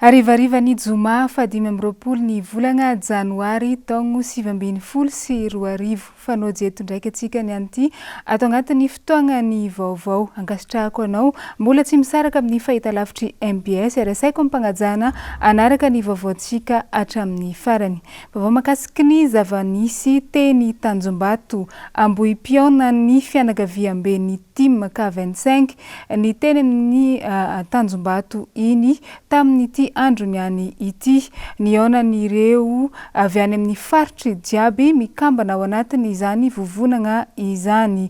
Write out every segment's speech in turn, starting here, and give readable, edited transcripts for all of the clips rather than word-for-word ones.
Arivariva ny joma 5 ny volana janoary taogno 2020 sy 2020 fanao jeto ndraiky atsika ny anty atao agnatin'ny fotoagnany vaovao ankasitrahako anao mbola tsy misaraka amin'ny fahitalavitry MBS RSI-ko mpanajana anaraka ny vaovaontsika hatramin'ny farany. Vaovao mahakasiky ny zava-nisy teny Tanjombato Ambohipiaona ny fianakaviam-ben'ny team K25 ny teny amin'ny Tanjombato iny tamin'ity andro niany ity nionan'ireo avy any amin'ny faritry jiaby mikambana ao anatiny izany vovonagna izany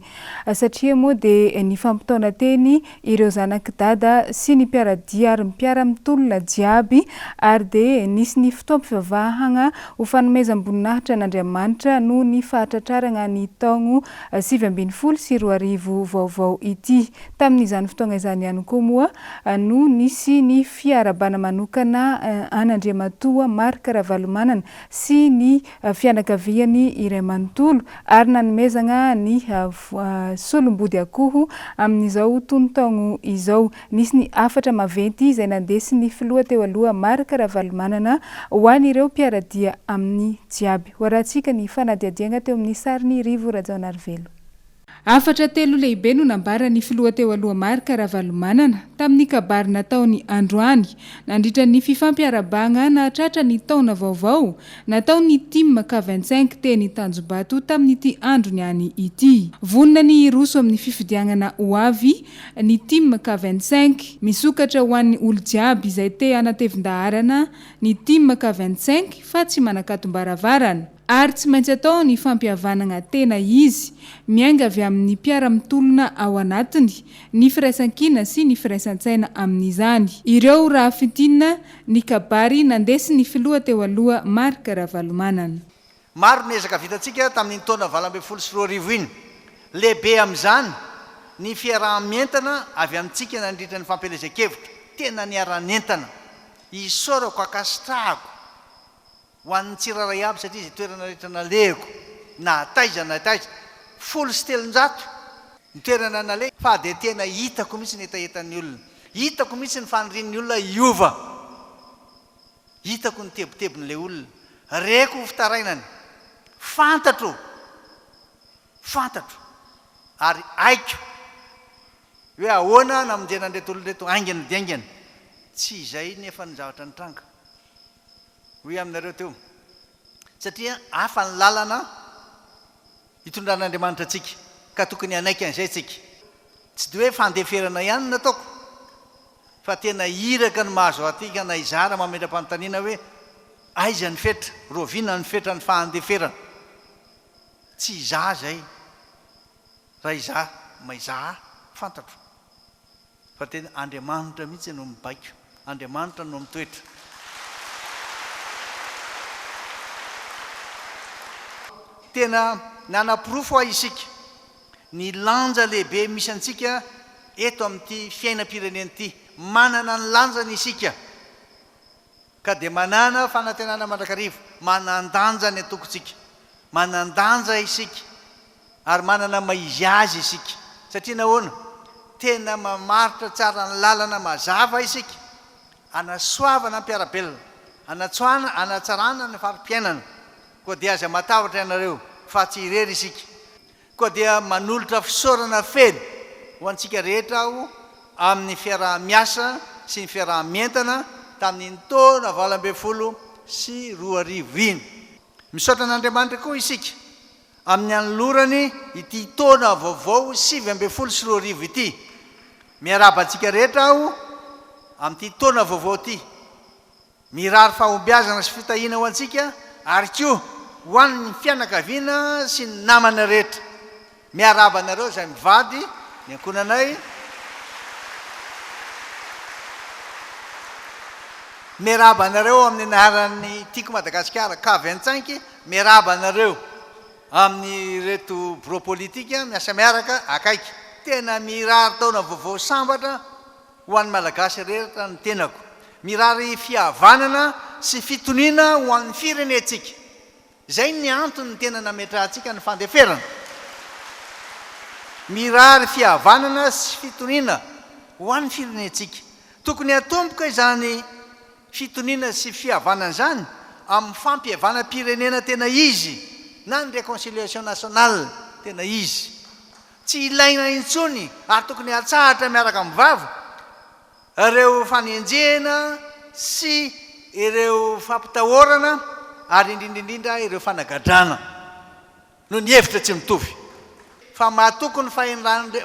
satria moa dia ny fampitaona teny ireo zanaky dada sy ny mpiaradia ary mpiara-mitolona jiaby ary dia nisy ny fotoam-pivavahagna ho fanomezam-boninahitra n'Andriamanitra no ny fahatratrarana ny taogno 2020 sy 2020 vaovao ity tamin'izany fotoagna izany ihany koa moa no nisy ny fiarabana manokana an'Andriamatoa Marc Ravalomanana sy ny fianakaviany iray manontolo ary nanomezana ny solombody akoho amin'izao tontaogno izao. Nisy ny afatra maventy izay nandesy ny filoha teo aloha Marc Ravalomanana ho an'ireo mpiaradia amin'ny jiaby. Hoarahantsika ny fanadiadiagna teo amin'ny sariny Rivo Rajaonarivelo. Afatra telo lehibe no nambara ny filoha teo aloha Marc Ravalomanana tamin'ny kabary nataony androany nandritra ny fifampiarabagna nahatratra ny taona vaovao nataony team K25 teny Tanjombato tamin'ity andro niany ity. Vonona ny roso amin'ny fifidiagnana ho avy ny team K25 misokatra ho an'ny olo jiaby izay te anatevin-daharana ny team K25 fa tsy manakatom-baravarana. Ary tsy maintsy atao ny fampihavanana tena izy miainga avy amin'ny mpiara-mitolona ao anatiny ny firaisan-kina sy ny firaisan-tsaina amin'izany. Ireo raha fitinina ny kabary nandesy ny filoha teo aloha Marc Ravalomanana. Maro nezaka vitantsika tamin'ny taona 2020 sy 2020 iny. Lehibe amin'izany ny fiarahamientana avy amintsika nandritra ny fampelezan-kevitra tena niara-nientana isorako akasitrahako ho an'ny tsiraray aby satria izy toerana rehetra nalehiko na taiza folo sy telonjato ny toerana nalehy fa dia tena hitako mihitsy ny etaetan'ny olona, hitako mihitsy ny fanirian'ny olona iova, hitako ny tebotebon'ilay olona, reko fitarainany, fantatro ary aiko hoe ahoana namonjena nreto olona reto aingana diaingana tsy izay nefa ny zavatra ny tranga hoe aminareo teo satria hafa ny lalana hitondran'Andriamanitra antsika ka tokony anaiky an'izay tsika tsy dia hoe fandeferana ihany nataoko fa tena iraka ny mahazo atika na izara mamendram-panontaniana hoe aiza ny fetra rovina ny fetra ny fahandeferana tsy izaha zay raha izaha maizaha fantatro fa tena Andriamanitra mihitsy no mibaiko, Andriamanitra no mitoetra. Tena nanapirofo isika ny lanja lehibe misy antsika eto amin'ity fiainam-pirenena ity, manana ny lanjany isika ka dia manana fanantenana mandrakarivo, manandanja ny atokontsika, manandanja isika ary manana maizy azy isika satria nahoana tena mamaritra tsara ny lalana mazava isika anasoavana ny mpiarabelona, anatsarana ny farim-piainana koa dia aza matahotra ianareo fa tsy irery isika koa dia manolotra fisaorana feno ho antsika rehetra aho amin'ny fiarah-miasa sy ny fiarah-mientana tamin'ny taona 2020 sy 2020 iny. Misaotra an'Andriamanitra koa isika amin'ny anolorany ity taona vaovao 2020 sy 2020 ity. Miaraba antsika rehetra aho amin'ity taona vaovao ity, mirary fahombiazana sy fitahiana ho antsika ary koa ho an'ny fianakaviana sy ny namana rehetra. Miaraba anareo izay mivady ny ankonanay, miaraba anareo amin'ny anaran'ny tiako Madagasikara K25, miaraba anareo amin'ny reto bureau politika miasa miaraka akaiky. Tena mirary taona vaovao sambatra ho an'ny malagasy rehetra ny tenako, mirary fihavanana sy fitoniana ho an'ny firenentsika. Zay ny antony tena nametrahantsika ny fandeferana. Mirary fihavanana sy fitoniana ho an'ny firenentsika. Tokony hatomboka izany fitoniana sy fihavanana zany amin'ny fampihavanam-pirenena tena izy na ny réconciliation nationale tena izy tsy ilaina intsony ary tokony hatsahatra miaraka amin'ny vava ireo fanenjehana sy ireo fampitahorana ary indrindraindrindra ireo fanagadrana no ny hevitra tsy mitovy fa mahatokony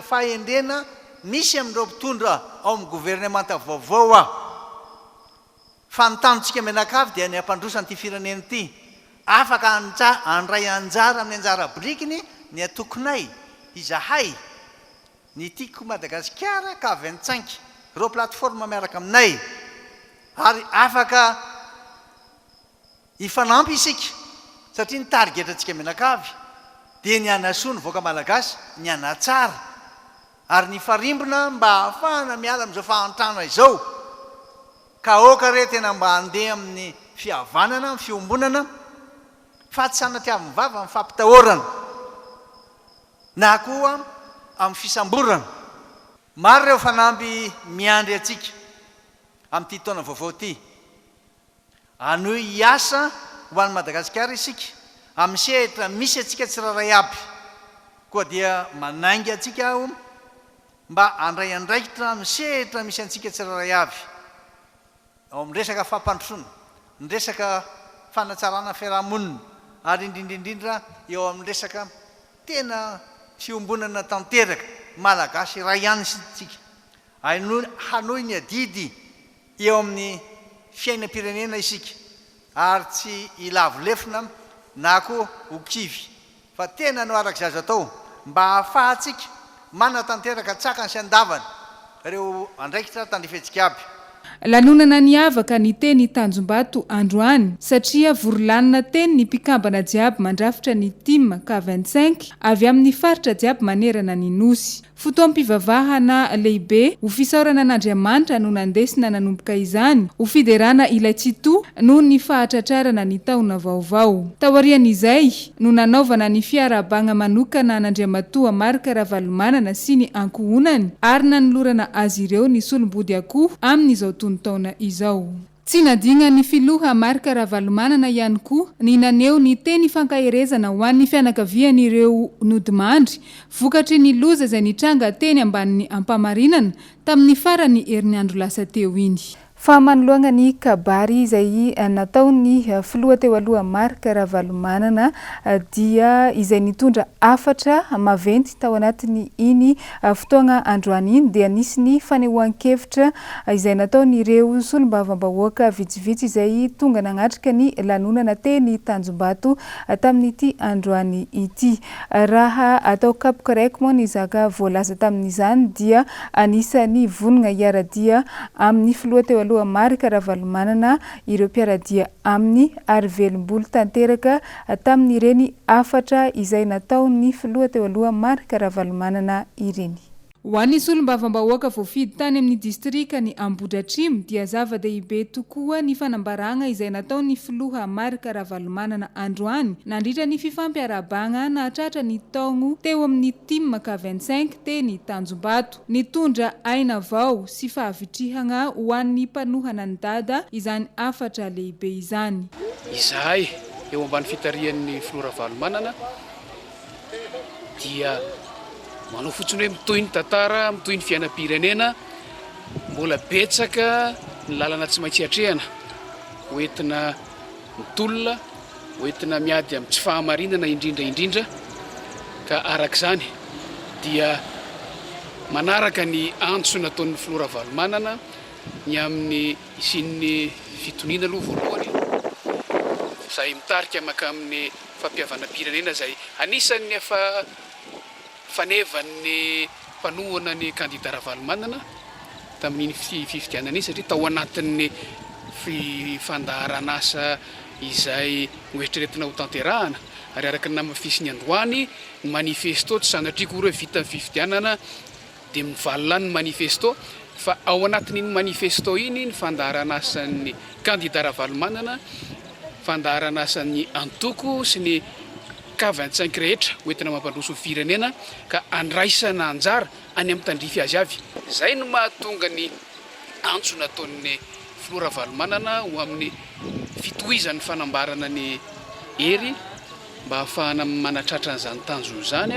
fahendrena misy amin'ireo mpitondra ao amin'ny gouvernemanta vaovao fa nytanontsika menakavy dia ny ampandrosany ty firenena ity afaka andray anjara amin'ny anjara brikiny ny atokonay izahay ny tiako Madagasikara ka 25 ireo plateforme miaraka aminay ary afaka ifanampy isika satria ny targetratsika menakavy dia ny anasoa ny voaka malagasy ny anatsara ary ny farimbona mba ahafahana miala amin'izao fahantrana izao ka oka re tena mba handeha amin'ny fihavanana ny fiombonana fa tsy sanatiavin'ny vava amin'ny fampitahorana na koa amin'ny fisamborana maro ireo fanampy miandry atsika amin'ity taona vaovao ity anoy hiasa ho an'ny Madagasikara isika amin'ny sehatra misy atsika tsiraray aby koa dia manaingy atsika aho mba andray andraikitra amin'ny sehatra misy antsika tsiraray aby ao amin'ny resaka fampandrosoana ny resaka fanatsarana fiarahamonina ary indrindraindrindra eo amin'ny resaka tena fiombonana tanteraka malagasy ray ihany sitsika hanoy ny adidy eo amin'ny fiainam-pirenena isika ary tsy ilavolefina na koa okivy fa tena no araka zazo atao mba hahafahatsika manatanteraka tsakany sy andavany ireo andraikitra tandrifetsika aby lanonana niavaka ny teny Tanjombato androany satria vorolanina teny ny mpikambana jiaby mandrafitra ny team K25 avy amin'ny faritra jiaby manerana ny nosy fotoam-pivavahana lehibe ho fisaorana an'Andriamanitra no nandesina nanomboka izany ho fiderana ilay tsito no ny fahatratrarana ny taona vaovao taorian'izay no nanaovana ny fiarabagna manokana an'Andriamatoa Marika Ravalomanana sy ny ankohonany ary nanolorana azy ireo ny solombody akoho amin'izao taona izao tsy nadigna ny filoha Marika Ravalomanana ihany koa ny naneo ny teny fankahirezana ho an'ny fianakavian'ireo nodimandry vokatry ny loza izay nitranga teny ambanin'ny ampamarinana tamin'ny farany herinandro lasa teo iny fa manoloana ny kabary izay nataony filoha teo aloha Marika Ravalomanana dia izay nitondra afatra maventy tao anatiny iny fotoagna androany iny dia nisy ny fanehoan-kevitra izay nataon'ireo solombavambahoaka vitsivitsy izay tonga nanatrika ny lanonana teny Tanjombato tamin'ity androany ity raha atao kapoka raiky moa ny zaka voalaza tamin'izany dia anisany vonona iaradia amin'ny filoha teo aloha Marika Ravalomanana ireo mpiaradia amin'ny ary velom-bolo tanteraka tamin'ireny afatra izay nataon'ny filoha teo aloha Marika Ravalomanana ireny ho an'ny solombavambahoaka voafidy tany amin'ny distrika ny Ambohidratrimo dia zava-dehibe tokoa ny fanambarana izay nataon'ny filoha Marika Ravalomanana androany nandritra ny fifampiarabagna nahatratra ny taogno teo amin'ny team K25 teny Tanjombato nitondra aina vao sy fahavitrihana ho an'ny mpanohana ny dada izany afatra lehibe izany izahay eo ambany fitarian'ny filoha Ravalomanana dia manao fotsiny hoe mitoy ny tantara mitoy ny fiainam-pirenena mbola betsaka ny lalana tsy maintsy hatrehana hoentina mitolona hoentina miady amin'ny tsy fahamarinana indrindra ka arak'izany dia manaraka ny antso nataon'ny filoha Ravalomanana ny amin'ny isin'ny fitoniana aloha voalohany izay mitarika maka amin'ny fampihavanam-pirenena izay anisan'ny fanevan'ny mpanohana ny kandida Ravalomanana tamin'iny fifidianana iny satria tao anatin'ny fifandaharan'asa izay hoeritreretina ho tanterahana ary araka ny namafisiny androany ny manifesto tsy sanatriako hoe vita ny fifidianana dia mivalona ny manifesto fa ao anatin'iny manifesto iny ny fandaharan'asan'ny kandida Ravalomanana fandaharan'asan'ny antoko sy ny K25 rehetra hoentina mampandroso ny firenena ka andraisana anjara any amin'ny tandrify azy avy. Zay no mahatonga ny antso nataon'ny filoha ravalomanana ho amin'ny fitohizan'ny fanambarana ny hery mba hahafahana manatratra n'izany tanjona izany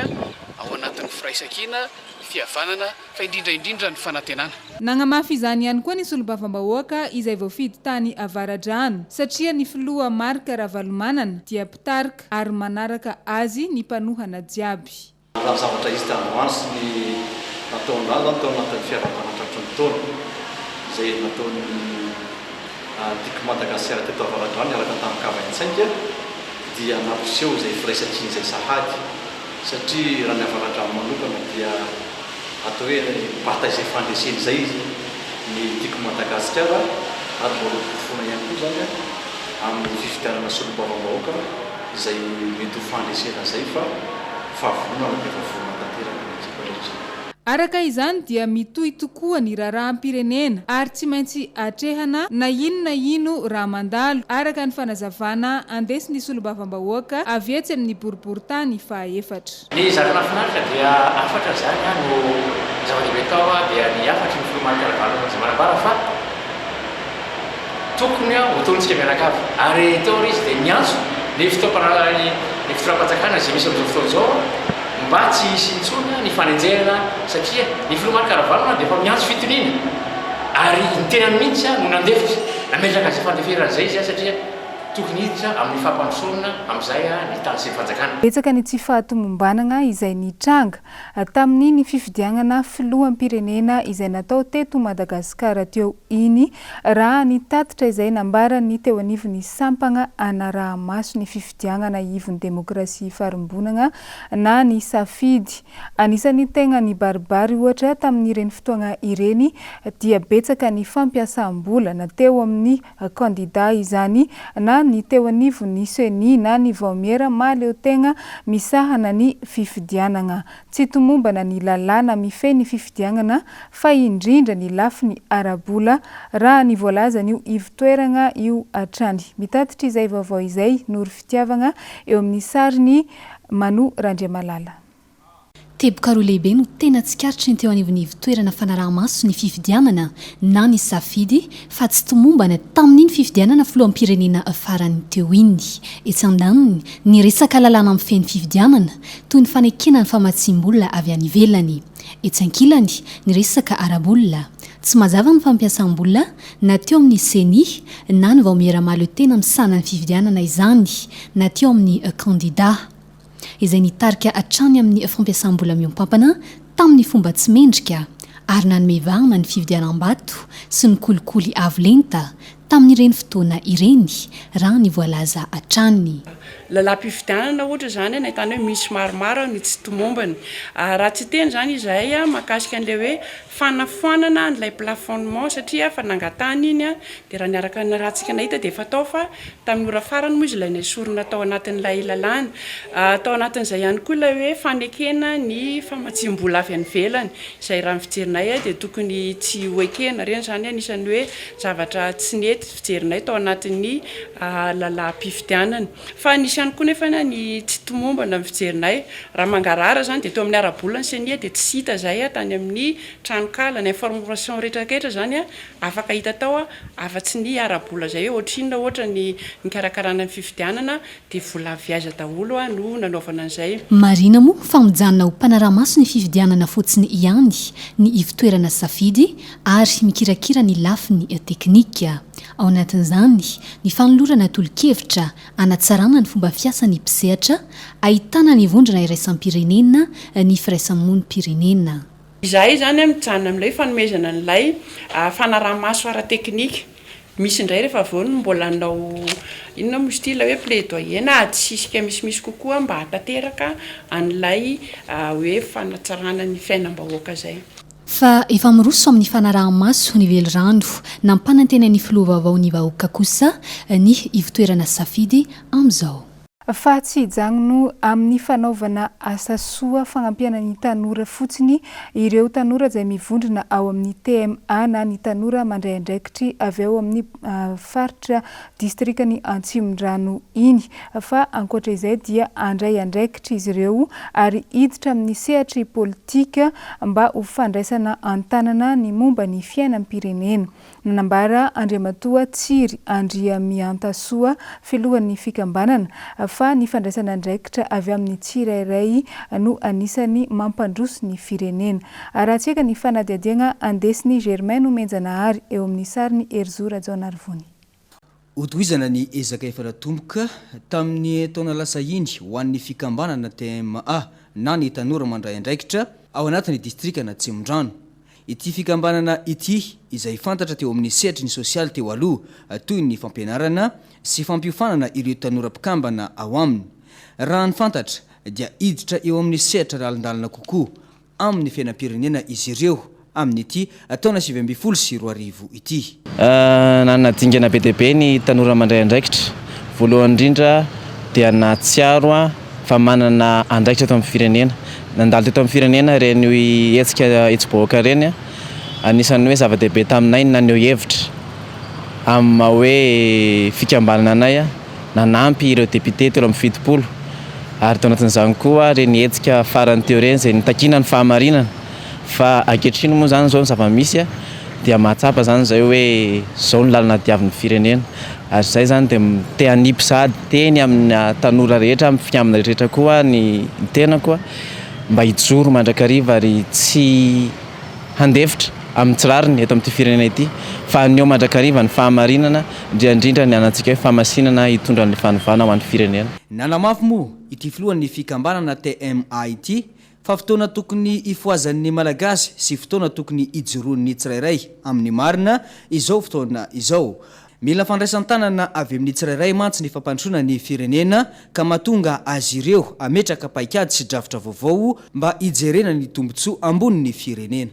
ao anatin'ny firaisan-kina fihavanana fa indrindraindrindra ny fanantenana. Nagnamafy izany ihany koa ny solombavambahoaka izay voafidy tany Avaradrano satria ny filoha Marika Ravalomanana dia mpitarika ary manaraka azy ny mpanohana jiaby. Raha zavatra izy tandroany sy ny nataony azy natao anatin'ny fiaram-panatratry ny taona izay nataony tiako Madagasikara teto Avaradrano niaraka tamin'ny Kavaintsainga dia nampiseho izay firaisan-kina izay sahady satria raha ny Avaradrano manokana dia atao hoe bata izay fandreseny izay izy ny tiako Madagasikara ary mbola mpifona ihany koa zany amin'ny fifidianana solombavambahoaka izay mety ho fandresena izay fa fahavonana dia fahavonana tanteraka ny tiako rehetra. Araka izany dia mitohy tokoa ny raharaham-pirenena ary tsy maintsy atrehana na ino raha mandalo araka ny fanazavana andesin'ny solombavambahoaka avy etsy amin'ny boriboritany faha-efatra. Ny zava-mahafinaritra dia afatra zany no zava-dehibe tao dia ny afatra ny filoha Marika Ravalomanana izay manambara fa tokony ho ataontsika mianakavy ary teo izy dia miantso ny fitoeram-panjakana izay misy amin'izao fotoana izao mba tsy hisy intsony ny fanenjehana satria ny filoha Marika Ravalomanana dia efa miantso fitoniana ary ny tena mihitsy no nandefitra nametraka izay fandeferana izay izy satria tokony hiditra amin'ny fampandrosoana amin'izay ny tany sy ny fanjakana. Betsaka ny tsy fahatomombanana izay nitranga tamin'ny ny fifidianana filoham-pirenena izay natao teto Madagasikara teo iny raha ny tatitra izay nambara ny teo anivon'ny sampagna anarahamaso ny fifidianana ivon'ny demokrasia farimbonana na ny safidy. Anisan'ny tegna ny baribary ohatra tamin'ireny fotoagna ireny dia betsaka ny fampiasam-bola na teo amin'ny kandida izany na ny teo anivon'ny seni na ny vaomiera maleo tegna misahana ny fifidianana. Tsy tomombana ny lalàna mifehy ny fifidianana fa indrindra ny lafiny arabola raha ny voalaza n'io ivotoerana io atrany. Mitatitra izay vaovao izay Noro Fitiavana eo amin'ny sariny Manu Randriamalala. Teboka roa lehibe no tena tsikaritra ny teo anivon'ny ivotoerana fanarahamaso ny fifidianana na ny safidy fa tsy tomombana tamin'iny fifidianana filoham-pirenena farany teo iny. Etsy andaniny ny resaka lalàna mifehy ny fifidianana toy ny fanekena ny famatsim-bola avy any ivelany. Etsy ankilany ny resaka arabola tsy mazava ny fampiasam-bola na teo amin'ny seni na ny vaomiera-maleo tena misana ny fifidianana izany na teo amin'ny kandida izay nitarika hatrany amin'ny fampiasam-bola miompampana tamin'ny fomba tsy mendrika ary nanomevahana ny fifidianam-bato sy ny kolikoly avolenta tamin'ireny fotoana ireny raha ny voalaza hatrany. Lalam-pifidianana ohatra zany nahitana hoe misy maromaro ny tsy tomombany. Raha tsy teny zany izahay mahakasika an'ilay hoe fanafoanana n'ilay plafonnement satria fa nangatany iny dia raha niaraka ny rahantsika nahita dia fatao fa tamin'ny ora farany moa izy ilay nesorina tao anatin'ilay lalàna. Tao anatin'izay ihany koa ilay hoe fanekena ny famatsim-bola avy any ivelany izay raha fijerinay dia tokony tsy ho ekena reny zany anisan'ny hoe zavatra tsy nety fijerinay tao anatin'ny lalam-pifidianana. Fa nisy ihany koa nefa ny tsy tomombana amin'ny fijerinay raha mangarara zany dia teo amin'ny arabola ny senia dia tsy hita zay tany amin'ny tranokala ny information rehetrarehetra zany afaka hita tao afa-tsy ny arabola zay ohatrinona ohatra ny karakarana ny fifidianana dia vola viaza daholo no nanaovana an'izay. Marina moa famonjanona ho mpanarahamaso ny fifidianana fotsiny ihany ny ivotoerana safidy ary mikirakira ny lafiny teknika. Ao anatin'izany ny fanolorana tolo-kevitra anatsarana ny fomba fiasan'ny mpisehatra ahitana ny vondrona iraisam-pirenena ny firaisamonim-pirenena. Izahay zany mijanona amin'ilay fanomezana n'ilay fanaraha-maso ara-teknika. Misy indray rehefa voany mbola anao inona moa izy ilay hoe plaidoyer adisisika misimisy kokoa mba hatateraka an'ilay hoe fanatsarana ny fiainam-bahoaka zay. Fa efa miroso amin'ny fanaraha-maso ny velorano nampanantena ny filoha vaovao ny vahoaka kosa ny ivotoerana safidy amin'izao. fa tsy hijagno amin'ny fanaovana asa soa fagnampiana ny tanora fotsiny ireo tanora izay mivondrona ao amin'ny TMA na ny tanora mandray andraikitry avy ao amin'ny faritra distrikany Antsimondrano iny fa ankoatra izay dia andray andraikitry izy ireo ary hiditra amin'ny sehatry politika mba ho fandraisana antanana ny momba ny fiainam-pirenena. Nanambara Andriamatoa Tsiry Andriamiantasoa filohan'ny fikambanana fa ny fandraisana andraikitra avy amin'ny tsirairay no anisany mampandroso ny firenena. Aratsika ny fanadihadiana andesiny Germain Menjanahary eo amin'ny sariny Erzora Jaonarvony. Hotohizana ny ezaka efa natomboka tamin'ny taona lasa iny ho an'ny fikambanana TMA na ny tanora mandray andraikitra ao anatin'ny distrikana Antsimondrano. Ity fikambanana ity izay fantatra teo amin'ny sehatry ny sosialy teo aloha toy ny fampianarana sy fampiofanana ireo tanora mpikambana ao aminy. Raha ny fantatra dia hiditra eo amin'ny sehatra ralindalina kokoa amin'ny fiainam-pirenena izy ireo amin'ny ity taona 2024 ity. Nanadingana be dia be ny tanora mandray andraikitra. Voalohany indrindra dia nahatsiaro fa manana andraikitra eto amin'ny firenena. Nandalo teto amin'ny firenena reny hetsika etsy-bahoaka reny anisan'ny hoe zava-dehibe taminay naneho hevitra amin'ny hoe fikambanana anay nanampy ireo député telo amin'ny fitopolo ary tao anatin'izany koa reny hetsika farany teo reny izay nitakina ny fahamarinana fa ankehitriny moa zany zao ny zava-misy dia mahatsapa zany zay hoe zao ny lalana diavin'ny firenena ary zay zany dia te hanipy sady teny amin'ny tanora rehetra amin'ny fiamina rehetra koa ny tena koa mba hijoro mandrakariva ary tsy handefitra amin'ny tsirariny eto amin'ity firenena ity fa ny eo mandrakariva ny fahamarinana indrindra ny anantsika hoe famasinana hitondra ny fanovana ho an'ny firenena. Nanamafy moa ity filohan'ny fikambanana TMA ity fa fotoana tokony ifoazan'ny malagasy sy fotoana tokony hijoroan'ny tsirairay amin'ny marina izao fotoana izao. Mila fandraisan-tanana avy amin'ny tsirairay mantsy ny fampandrosoana ny firenena ka mahatonga azy ireo ametraka paikady sy drafitra vaovao mba hijerena ny tombontsoa ambonin'ny firenena.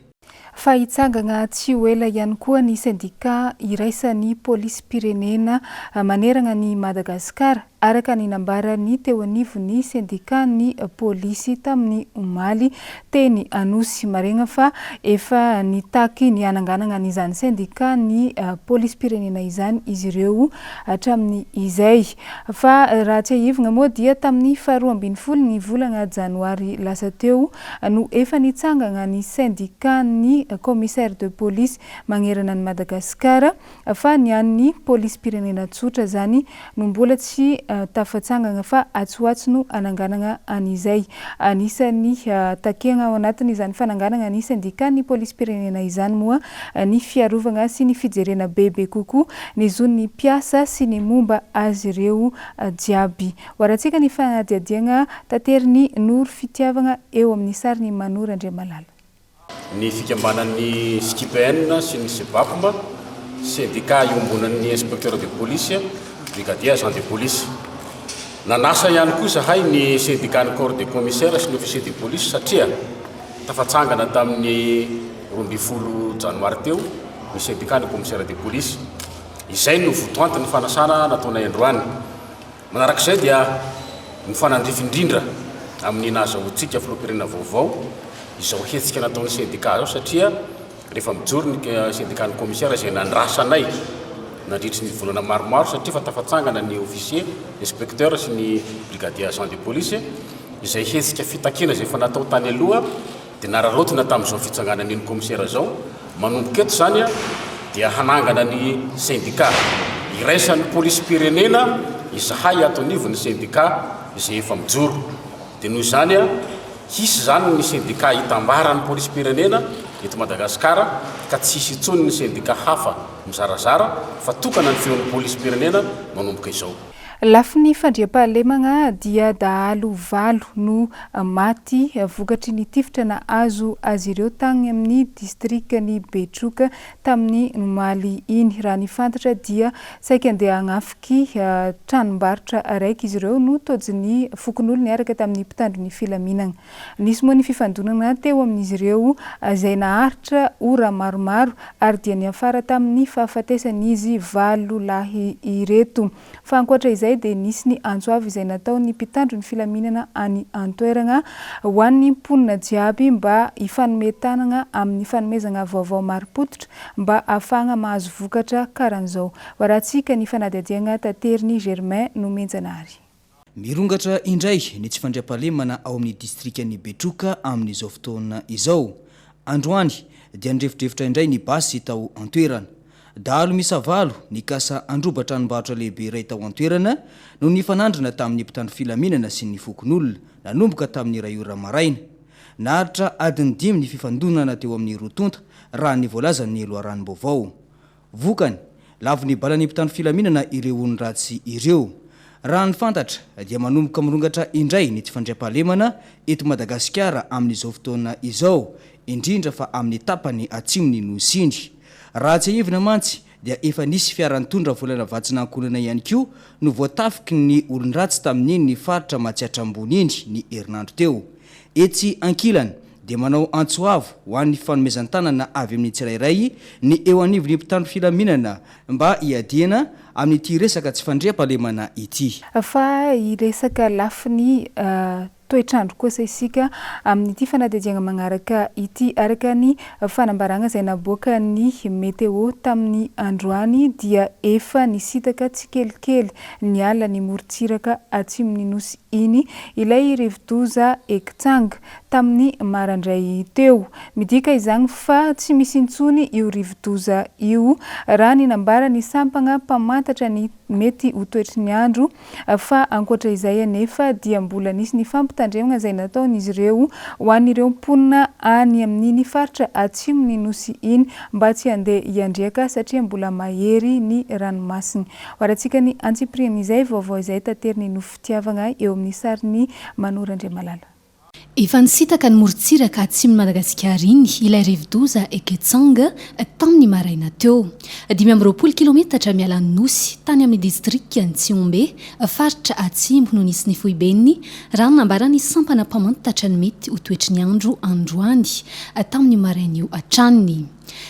Fa hitsangana tsy ho ela ihany koa ny sendika iraisan'ny polisy-pirenena manerana ny Madagasikara araka ny nambarany teo anivon'ny sendika ny polisy tamin'ny omaly teny Anosy Maregna fa efa nitaky ny ananganana n'izany sendika ny polisy-pirenena izany izy ireo hatramin'ny izay fa raha tsy ahivina moa dia tamin'ny 12 ny volana janoary lasa teo no efa nitsangana ny sendika ny commissaire de police magnerana ny Madagasikara fa ny an'ny polisy-pirenena tsotra zany no mbola tsy tafatsangana fa atsoatso no ananganana an'izay. Anisany takena ao anatin'izany fananganana ny sendika ny polisy-pirenena izany moa ny fiarovana sy ny fijerena bebe kokoa ny zon'ny mpiasa sy ny momba azy ireo jiaby. Hoaratsika ny fanadihadiana tateriny Noro Fitiavana eo amin'ny sariny Manora Andriamalala. Ny fikambanan'ny SKIPN sy ny SEBAPMA sendika iombonan'ny inspecteur de police brigadier agent de police. Nanasa ihany koa zahay ny sendika ny corps de commissaire sy ny officier de police satria tafatsangana tamin'ny 12 janoary teo ny sendika ny commissaire de police izay no votoanty ny fanasana nataonay androany. Manarak'izay dia ny fanandrifindrindra amin'ny nazahoantsika filoham-pirenena vaovao izao hetsika nataon'ny sendika zao satria rehefa mijoro ny sendika ny commissaire izay nandrasanay nandritry ny volana maromaro satria fa tafatsangana ny officier, inspecteur sy ny brigadier agent de police izay hetsika fitakina izay efa natao tany aloha dia nararotina tamin'izao fitsangana ny commissaire zao manomboka eto zany dia hanangana ny sendika iraisan'ny polisy-pirenena izahay ato anivon'ny sendika izay efa mijoro dia noho izany hisy zany ny sendika hitambaran'ny polisy-pirenena eto Madagasikara ka tsisy intsony ny sendika hafa mizarazara fa tokana ny feon'ny polisy-pirenena manomboka izao. Lafiny fandriam-pahalemana dia dahalo valo no maty vokatry ny tifitra na azo azy ireo tany amin'ny distrikany Betroka tamin'ny omaly iny. Raha ny fantatra dia saika andeha hanafiky tranombarotra araiky izy ireo no tojiny fokon'olo niaraka tamin'ny mpitandro ny filaminana. Nisy moa ny fifandonana teo amin'izy ireo izay naharitra ora maromaro ary dia niafara tamin'ny fahafatesan'izy valo lahy ireto. Fa ankoatra izay indray dia nisy ny antsoavy izay natao ny mpitandro ny filaminana any antoerana ho an'ny mponina jiaby mba hifanometanana amin'ny fanomezana vaovao marim-pototra mba ahafahana mahazo vokatra karan'izao. Waratsika ny fanadihadiana tateriny Germain Nomenjanary. Mirongatra indray ny tsy fandriam-pahalemana ao amin'ny distrikany Betroka amin'izao fotoana izao. Androany dia nirefidrefitra indray ny basy tao antoerana. Dahalo misavalo ny kasa androbatra tranombarotra lehibe iray tao antoerana no nifanandrana tamin'ny mpitandro filaminana sy ny fokon'olona nanomboka tamin'ny iray ora maraina. Naharitra adiny 5 ny fifandonana teo amin'ny rotonta raha ny voalaza ny loharanimbaovao. Vokany lavo ny balany mpitandro filaminana ireo olon-dratsy ireo. Raha ny fantatra dia manomboka mirongatra indray ny tsy fandriam-pahalemana eto Madagasikara amin'izao fotoana izao, indrindra fa amin'ny tapany atsimony Nosy. Raha tsy ahivina mantsy dia efa nisy fiarantondra volana vatsinankolana ihany koa no voatafiky ny olon-dratsy tamin'iny ny faritra Matsiatra ambony iny ny herinandro teo. Etsy ankilany dia manao antsoavo ho an'ny fanomezan-tanana avy amin'ny tsirairay ny eo anivon'ny mpitandro filaminana mba hiadiana amin'ity resaka tsy fandriam-pahalemana ity. Fa iresaka lafiny toetrandro kosa isika amin'ity fanadihadiana magnaraka ity araka ny fanambarana izay naboaka ny meteo tamin'ny androany dia efa nisitaka tsikelikely ny ala ny morontsiraka atsimon'ny Nosy iny ilay rivodoza Ekitsanga tamin'ny marandray teo. Midika izany fa tsy misy intsony io rivodoza io raha ny nambara ny sampana mpamantatra ny mety ho toetry ny andro fa ankoatra izay anefa dia mbola nisy ny fampitandremana izay nataon'izy ireo ho an'ireo mponina any amin'iny faritra atsimony Nosy iny mba tsy handeha hiandriaka satria mbola mahery ny ranomasiny. Waratsika ny antsiprian'izay vaovao izay tateriny nofitiavana eo amin'ny sariny Manorandriamalala. Efa nisitaka ny morontsiraka atsimon'ny Madagasikara iny ilay rivodoza Ekitsanga tamin'ny maraina teo. 520 kilometatra miala ny Nosy tany amin'ny distrikany Tsiombe faritra atsimo no nisy ny foiben'ny raha nambarany sampana mpamantatra ny mety ho toetry ny andro androany tamin'ny maraina io atraniny.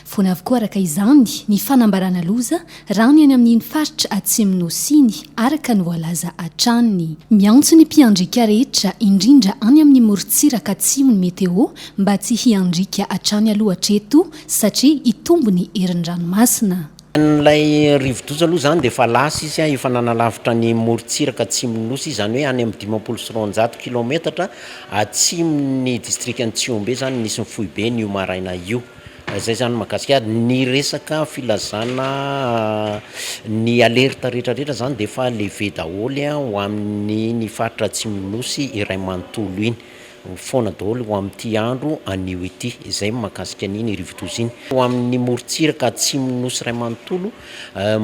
Fona avokoa araka izany ny fanambarana loza raha ny any amin'iny faritra atsimo Nosy iny araka ny voalaza atraniny. Miantso ny mpiandrika rehetra indrindra any amin'ny morontsiraka atsimo ny meteo mba tsy hiandrika atrany aloha hatreto satria hitombo ny herin'ny ranomasina. Nylay rivodoza aloha zany dia efa lasa izy efa nanalavitra ny morontsiraka atsimon'ny Nosy izany hoe any amin'ny 590 kilometatra atsimon'ny distrikany Tsiombe zany nisy ny foibe ny io maraina io. Zay zany mahakasika ny resaka filazana ny alerta rehetrarehetra zany dia efa leve daholy ho amin'ny faritra atsimon'ny Nosy iray manontolo iny. Foana daholo ho amin'ity andro anio ity, izay mahakasika an'iny rivodoza iny. Ho amin'ny morontsiraka atsimon'ny Nosy iray manontolo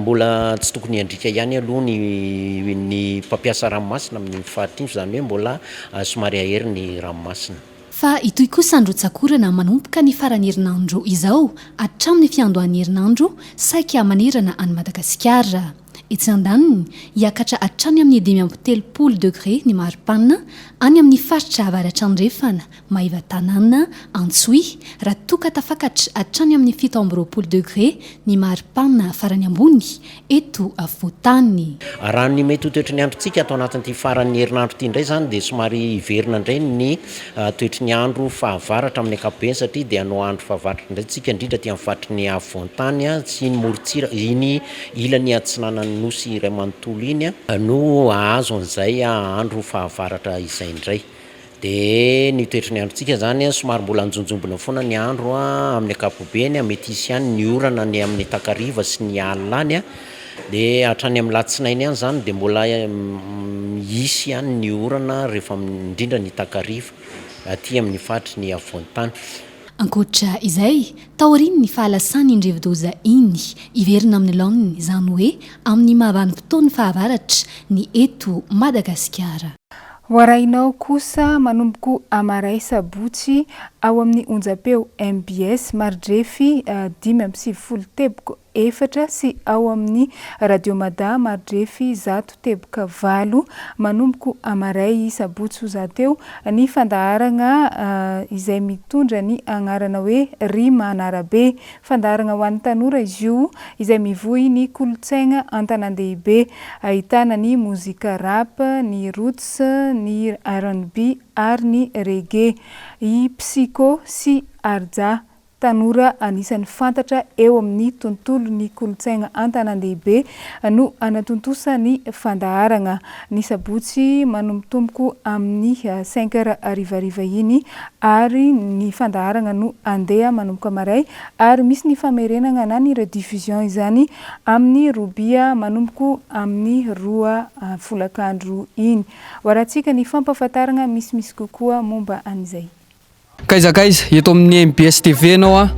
mbola tsy tokony hiandrika ihany aloha ny mpampiasa ranomasina amin'ny faritra iny, izany hoe mbola somary ahery ny ranomasina. Fa itoy kosa andro-tsakorana manomboka ny farany herinandro izao hatramin'ny fiandohan'ny herinandro saika manerana any Madagasikara. Etsy andaniny hiakatra hatrany amin'ny 5 degré ny maripanina any amin'ny faritra avaratra andrefana Maivatanana Antsohi raha toka tafakatra hatrany amin'ny 7 degré ny maripanina farany ambony eto Afotany. Raha ny mety ho toetry ny androntsika atao anatin'ity farany herinandro ity indray zany dia somary hiverina indray ny toetry ny andro fahavaratra amin'ny ankapobeny satria dia hanao andro fahavaratra indray tsika indrindra ty amin'ny faritry ny Afotany sy ny morontsiraka iny ilany atsinanan'ny Nosy iray manontolo iny no ahazo an'izay andro fahavaratra izay indray. Dia ny toetry ny androntsika zany somary mbola anjonjombona foana ny andro amin'ny ankapobeny mety isy ihany ny orana ny amin'ny takariva sy ny alina any dia hatrany amin'ny latsinainy ihany zany dia mbola isy ihany ny orana rehefa indrindra ny takariva aty amin'ny faritry ny Afotany. Ankoatra izay, taoriny ny fahalasany ny rivodoza iny iverina amin'ny laoniny izany hoe amin'ny mahavanimpotoana fahavaratra ny eto Madagasikara. Warainao kosa manomboko amaray sabotsy ao amin'ny onjapeo MBS maridrefy 5 teboka 4 sy ao amin'ny radio mada maridrefy 1 teboka 8 manomboko amaray sabotsy zateo ny fandaharagna izay mitondra ny agnarana hoe rima anarabe fandaharagna ho an'ny tanora izy io izay mivohy ny kolotsaigna an-tanan-dehibe ahitana ny mozika rap ny roots ny R&B ary ny reggae i psycho sy arja tanora anisan'ny fantatra eo amin'ny tontolo ny kolotsaigna an-tanan-dehibe no anatontosa ny fandaharagna ny sabotsy manombotomboko amin'ny 5 heures arivariva iny ary ny fandaharagna no andeha manomboka maray ary misy ny famerenagna na ny rediffusion izany amin'ny robia manomboko amin'ny 2 folakandro iny hoaratsika ny fampafataragna misimisy kokoa momba an'izay kaizakaiza eto amin'ny MBS TV anao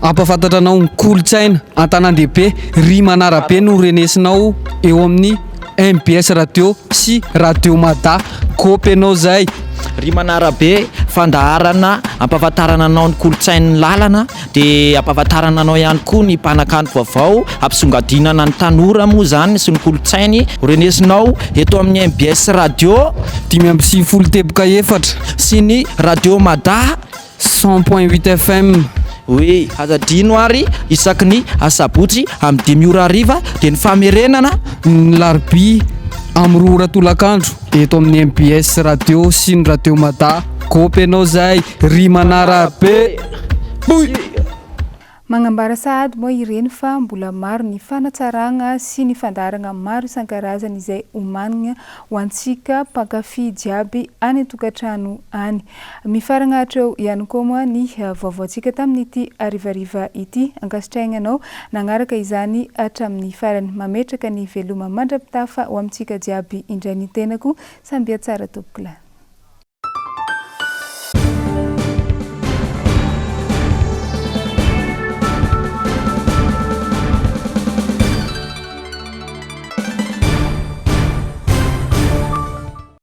ampafantatra anao ny kolotsaina an-tanan-dehibe rima anarabe no renesinao eo amin'ny MBS radio sy radio mada kopy anao zay rima anarabe fandaharana ampafatarana anao ny kolotsain'ny lalana dia ampafatarana anao ihany koa ny mpanakanto vaovao ampisongadinana ny tanora moa zany sy ny kolotsainy renesinao eto amin'ny MBS radio 5 teboka 4 sy ny radio mada 100.8 FM oui azadrino ary isaky ny asabotsy amin'ny 5 ora hariva dia ny famerenana ny larbi amin'ny 2 ora tolakandro eto amin'ny MBS radio sy ny radio mada kopy anao zay rima anarabe magnambara sahady moa ireny fa mbola maro ny fanatsaragna sy ny fandaharagna maro isan-karazany izay omanigna ho antsika mpankafy jiaby any an-tokantrano any mifaragna hatreo ihany koa moa ny vaovaontsika tamin'ity arivariva ity ankasitrainanao nagnaraka izany hatramin'ny farany mametraka ny veloma mandrapitafa ho amintsika jiaby indray ny tenako samby tsara tompoko la